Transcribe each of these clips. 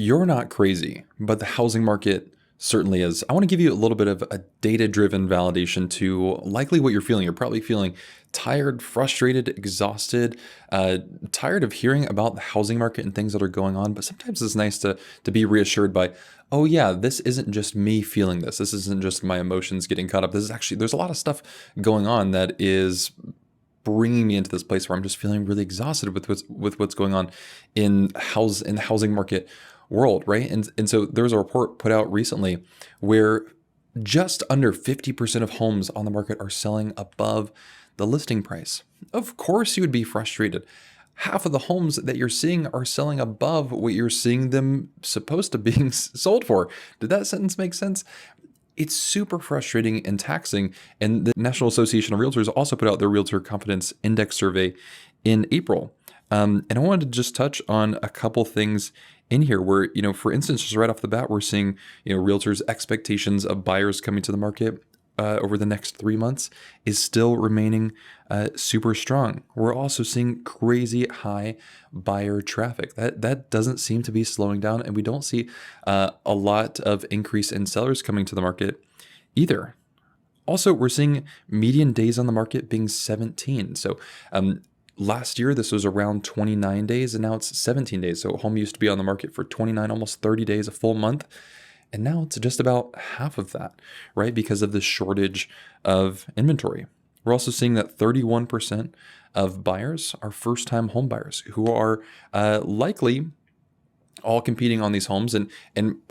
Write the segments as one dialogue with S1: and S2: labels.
S1: You're not crazy, but the housing market certainly is. I want to give you a little bit of a data-driven validation to likely what you're feeling. You're probably feeling tired, frustrated, exhausted, tired of hearing about the housing market and things that are going on. But sometimes it's nice to be reassured by, oh yeah, this isn't just me feeling this. This isn't just my emotions getting caught up. This is actually, there's a lot of stuff going on that is bringing me into this place where I'm just feeling really exhausted with what's going on in the housing market world, right? And so there was a report put out recently where just under 50% of homes on the market are selling above the listing price. Of course you would be frustrated. Half of the homes that you're seeing are selling above what you're seeing them supposed to being sold for. Did that sentence make sense? It's super frustrating and taxing. And the National Association of Realtors also put out their Realtor Confidence Index survey in April. And I wanted to just touch on a couple things in here where, for instance, just right off the bat, we're seeing, realtors' expectations of buyers coming to the market over the next 3 months is still remaining super strong. We're also seeing crazy high buyer traffic. That doesn't seem to be slowing down, and we don't see a lot of increase in sellers coming to the market either. Also, we're seeing median days on the market being 17. So last year, this was around 29 days, and now it's 17 days. So a home used to be on the market for 29, almost 30 days, a full month. And now it's just about half of that, right? Because of the shortage of inventory. We're also seeing that 31% of buyers are first-time home buyers who are likely all competing on these homes, and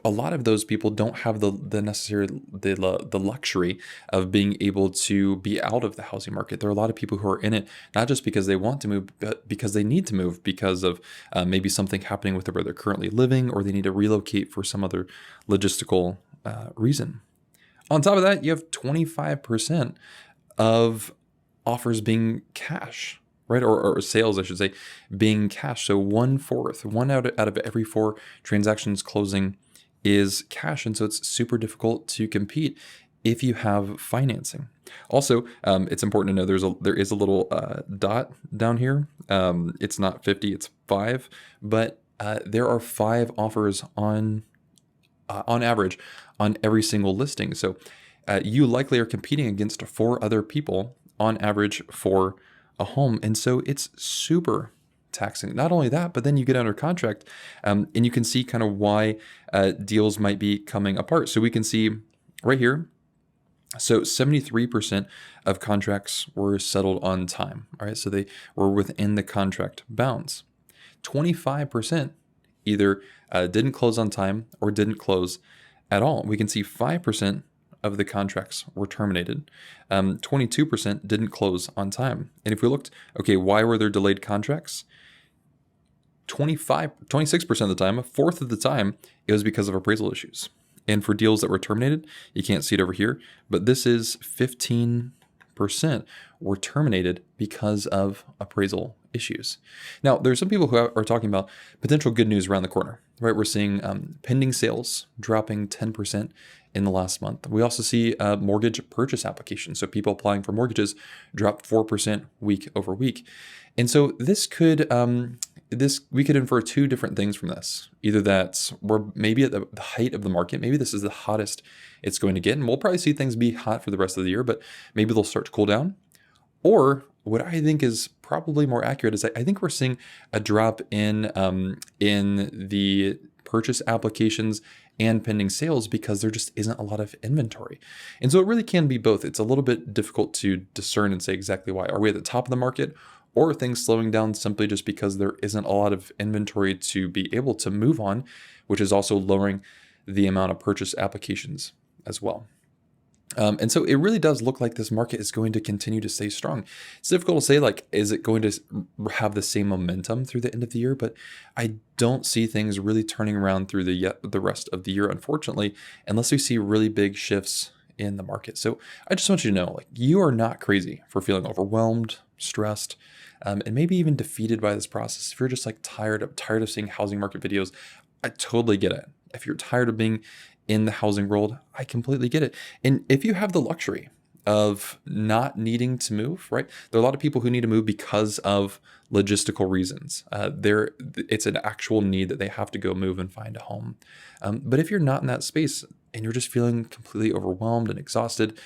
S1: a lot of those people don't have the necessary the luxury of being able to be out of the housing market. There are a lot of people who are in it not just because they want to move, but because they need to move because of maybe something happening with where they're currently living, or they need to relocate for some other logistical reason. On top of that, you have 25% of offers being cash, right? Or sales, I should say, being cash. So 1/4, one out of every 4 transactions closing is cash. And so it's super difficult to compete if you have financing. Also, it's important to know there is a little dot down here. It's not 50, it's 5, but there are 5 offers on average on every single listing. So you likely are competing against 4 other people on average for a home. And so it's super taxing. Not only that, but then you get under contract and you can see kind of why deals might be coming apart. So we can see right here, so 73% of contracts were settled on time. All right, so they were within the contract bounds. 25% either didn't close on time or didn't close at all. We can see 5% of the contracts were terminated. 22% didn't close on time. And if we looked, okay, why were there delayed contracts? 26% of the time, a fourth of the time, it was because of appraisal issues. And for deals that were terminated, you can't see it over here, but this is 15% were terminated because of appraisal issues. Now, there's some people who are talking about potential good news around the corner, right? We're seeing pending sales dropping 10% in the last month. We also see mortgage purchase applications. So people applying for mortgages dropped 4% week over week. And so this could, we could infer 2 different things from this. Either that we're maybe at the height of the market. Maybe this is the hottest it's going to get. And we'll probably see things be hot for the rest of the year, but maybe they'll start to cool down. Or what I think is probably more accurate is I think we're seeing a drop in the purchase applications and pending sales because there just isn't a lot of inventory. And so it really can be both. It's a little bit difficult to discern and say exactly why. Are we at the top of the market, or are things slowing down simply just because there isn't a lot of inventory to be able to move on, which is also lowering the amount of purchase applications as well. And so it really does look like this market is going to continue to stay strong. It's difficult to say, is it going to have the same momentum through the end of the year? But I don't see things really turning around through the rest of the year, unfortunately, unless we see really big shifts in the market. So I just want you to know, you are not crazy for feeling overwhelmed, stressed, and maybe even defeated by this process. If you're just tired of seeing housing market videos, I totally get it. If you're tired of being in the housing world, I completely get it. And if you have the luxury of not needing to move, right? There are a lot of people who need to move because of logistical reasons. It's an actual need that they have to go move and find a home. But if you're not in that space and you're just feeling completely overwhelmed and exhausted,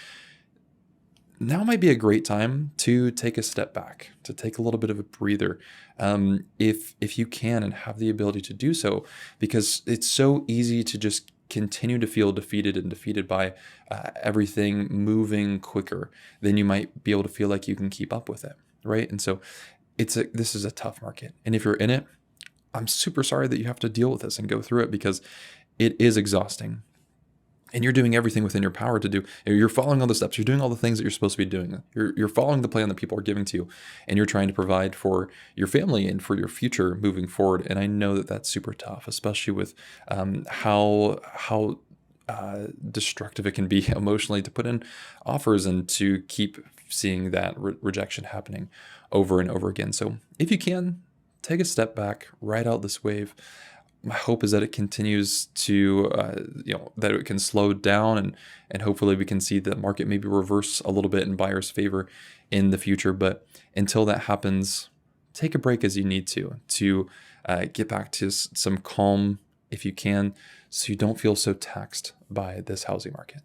S1: now might be a great time to take a step back, to take a little bit of a breather, if you can and have the ability to do so, because it's so easy to just continue to feel defeated and defeated by everything moving quicker than you might be able to feel like you can keep up with it, right? And so this is a tough market, and if you're in it, I'm super sorry that you have to deal with this and go through it, because it is exhausting. And you're doing everything within your power to do. You're following all the steps. You're doing all the things that you're supposed to be doing. You're following the plan that people are giving to you, and you're trying to provide for your family and for your future moving forward. And I know that that's super tough, especially with how destructive it can be emotionally to put in offers and to keep seeing that rejection happening over and over again. So if you can, take a step back, ride out this wave. My hope is that it continues to, that it can slow down, and hopefully we can see the market maybe reverse a little bit in buyers' favor in the future. But until that happens, take a break as you need to get back to some calm if you can, so you don't feel so taxed by this housing market.